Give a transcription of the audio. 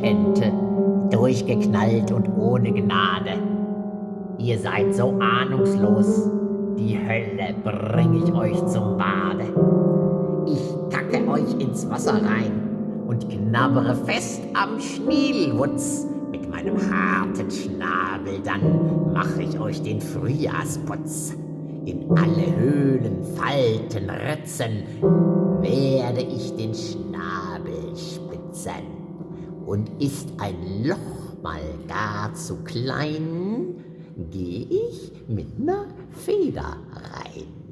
Ente, durchgeknallt und ohne Gnade. Ihr seid so ahnungslos, die Hölle bring ich euch zum Bade. Ich kacke euch ins Wasser rein und knabbere fest am Schnielwutz. Mit meinem harten Schnabel dann mach ich euch den Frühjahrsputz. In alle Höhlen, Falten, Ritzen werde ich den Schnabel spitzen. Und ist ein Loch mal gar zu klein, geh ich mit ner Feder rein.